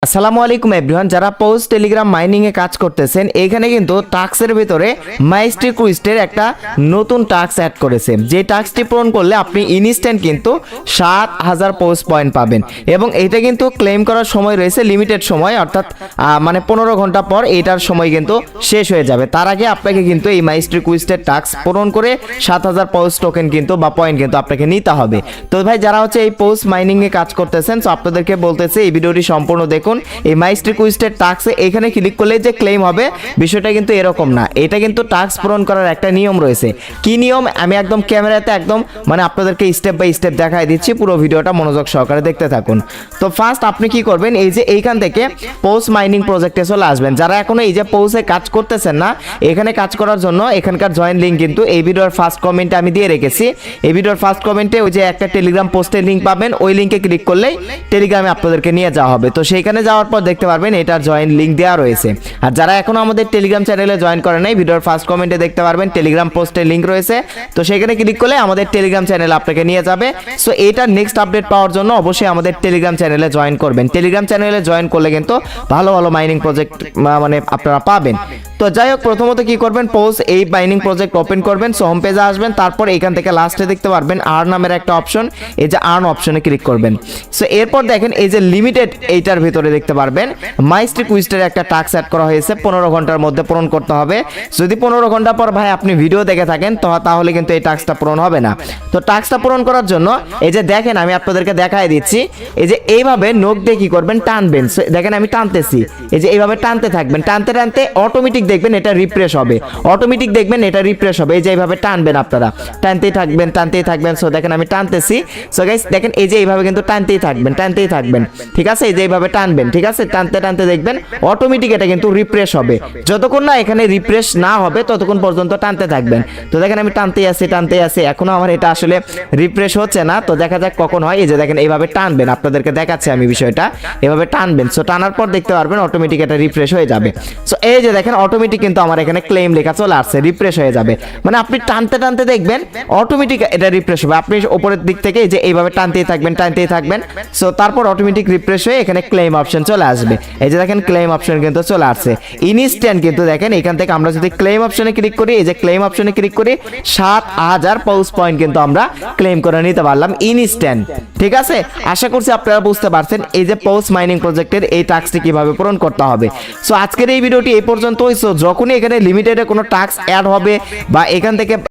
আসসালামু আলাইকুম এভরিওয়ান, যারা পোস্ট টেলিগ্রাম মাইনিং এ কাজ করতেছেন এখানে কিন্তু টাস্কের ভিতরে মাইস্ট্রি কুইস্টের একটা নতুন টাস্ক অ্যাড করেছে। যে টাস্কটি পূরণ করলে আপনি ইনস্ট্যান্ট কিন্তু 7000 পোস্ট পয়েন্ট পাবেন এবং এটা কিন্তু ক্লেম করার সময় রয়েছে লিমিটেড সময়, অর্থাৎ মানে 15 ঘন্টা পর এটার সময় কিন্তু শেষ হয়ে যাবে। তার আগে আপনাকে কিন্তু এই মাইস্ট্রি কুইস্টের টাস্ক পূরণ করে 7000 পোস্ট টোকেন কিন্তু বা পয়েন্ট কিন্তু আপনাকে নিতে হবে। তো ভাই যারা হচ্ছে এই পোস্ট মাইনিং এ কাজ করতেছেন তো আপনাদেরকে বলতেছে এই ভিডিওটি সম্পূর্ণ দেখুন। এই মাইস্ট্রি কুইস্টের টাস্কে এখানে ক্লিক করলে যে ক্লেম হবে বিষয়টা কিন্তু এরকম না, এটা কিন্তু টাস্ক পূরণ করার একটা নিয়ম রয়েছে। কি নিয়ম আমি একদম ক্যামেরাতে একদম মানে আপনাদেরকে স্টেপ বাই স্টেপ দেখাই দিচ্ছি, পুরো ভিডিওটা মনোযোগ সহকারে দেখতে থাকুন। তো ফার্স্ট আপনি কি করবেন, এই যে এইখান থেকে পোস্ট মাইনিং প্রজেক্টে চলে আসবেন। যারা এখনো এই যে পোস্টে কাজ করতেছেন না, এখানে কাজ করার জন্য এখানকার জয়েন লিঙ্ক কিন্তু এই ভিডিওর ফার্স্ট কমেন্টে আমি দিয়ে রেখেছি। এই ভিডিওর ফার্স্ট কমেন্টে ওই যে একটা টেলিগ্রাম পোস্টের লিঙ্ক পাবেন, ওই লিঙ্কে ক্লিক করলেই টেলিগ্রামে আপনাদেরকে নিয়ে যাওয়া হবে। তো সেইখানে যাওয়ার পর দেখতে পারবেন এটার জয়েন লিঙ্ক দেওয়া রয়েছে। আর যারা এখনো আমাদের টেলিগ্রাম চ্যানেলে জয়েন করে নাই, ভিডিওর ফার্স্ট কমেন্টে দেখতে পারবেন টেলিগ্রাম পোস্টের লিঙ্ক রয়েছে। তো সেখানে ক্লিক করলে আমাদের টেলিগ্রাম চ্যানেল আপনাকে নিয়ে যাবে। সো এটার নেক্সট আপডেট পাওয়ার জন্য অবশ্যই আমাদের টেলিগ্রাম চ্যানেলে জয়েন করবেন। টেলিগ্রাম চ্যানেলে জয়েন করলে কিন্তু ভালো ভালো মাইনিং প্রজেক্ট মানে আপনারা পাবেন। তো যাই হোক, প্রথমত কি করবেন, পোস্ট এই মাইনিং প্রজেক্ট ওপেন করবেন। সো হোম পেজে আসবেন, তারপর এখান থেকে লাস্টে দেখতে পারবেন আর্ন নামের একটা অপশন, এই যে আর্ন অপশনে ক্লিক করবেন। সো এরপর দেখেন এই যে লিমিটেড এইটার ভিতরে দেখতে পারবেন মাইস্ট্রি কুইস্টের একটা টাস্ক সেট করা হয়েছে, 15 ঘন্টার মধ্যে পূরণ করতে হবে। যদি 15 ঘন্টা পর ভাই আপনি ভিডিও দেখে থাকেন তাহলে কিন্তু এই টাস্কটা পূরণ হবে না। তো টাস্কটা পূরণ করার জন্য এই যে দেখেন আমি আপনাদেরকে দেখাই দিচ্ছি, এই যে এইভাবে নখ দিয়ে কি করবেন, টানবেন। দেখেন আমি টানতেছি, এই যে এইভাবে টানতে থাকবেন, টানতে টানতে অটোমেটিক দেখবেন এটা রিফ্রেশ হবে, অটোমেটিক দেখবেন এটা রিফ্রেশ হবে। এই যে এইভাবে টানবেন, আপনারা টানতেই থাকবেন টানতেই থাকবেন। সো দেখেন আমি টানতেছি। সো গাইস দেখেন এই যে এইভাবে কিন্তু টানতেই থাকবেন টানতেই থাকবেন, ঠিক আছে? এই যে এইভাবে টানবেন, ঠিক আছে? টানতে টানতে দেখবেন অটোমেটিক এটা কিন্তু রিফ্রেশ হবে। যতক্ষণ না এখানে রিফ্রেশ না হবে ততক্ষণ পর্যন্ত টানতে থাকবেন। তো দেখেন আমি টানতেই আছি এখনো আমার এটা আসলে রিফ্রেশ হচ্ছে না। তো দেখা যাক কখন হয়। এই যে দেখেন এইভাবে টানবেন, আপনাদেরকে দেখাচ্ছি আমি বিষয়টা, এভাবে টানবেন। সো টানার পর দেখতে পারবেন অটোমেটিক এটা রিফ্রেশ হয়ে যাবে। সো এই যে দেখেন অটোমেটিক কিন্তু আমার এখানে ক্লেম লেখা চলে আসছে, রিফ্রেশ হয়ে যাবে। মানে আপনি টানতে টানতে দেখবেন অটোমেটিক এটা রিফ্রেশ হবে। আপনি উপরের দিক থেকে এই যে এইভাবে টানতেই থাকবেন। সো তারপর অটোমেটিক রিফ্রেশ হয়ে এখানে ক্লেম অপশন চলে আসবে। এই যে দেখেন ক্লেম অপশন কিন্তু চলে আসছে ইনস্ট্যান্ট। কিন্তু দেখেন এখান থেকে আমরা যদি ক্লেম অপশনে ক্লিক করি, এই যে ক্লেম অপশনে ক্লিক করি 7000 পোস্ট পয়েন্ট কিন্তু আমরা ক্লেম করে নিতে পারলাম ইনস্ট্যান্ট। ঠিক আছে, আশা করছি আপনারা বুঝতে পারছেন এই যে পোস্ট মাইনিং প্রজেক্টের এই টাস্কটি কিভাবে পূরণ করতে হবে। সো আজকের এই ভিডিওটি এই পর্যন্তই। সো যখনই এখানে লিমিটেডে কোনো টাস্ক অ্যাড হবে বা এখান থেকে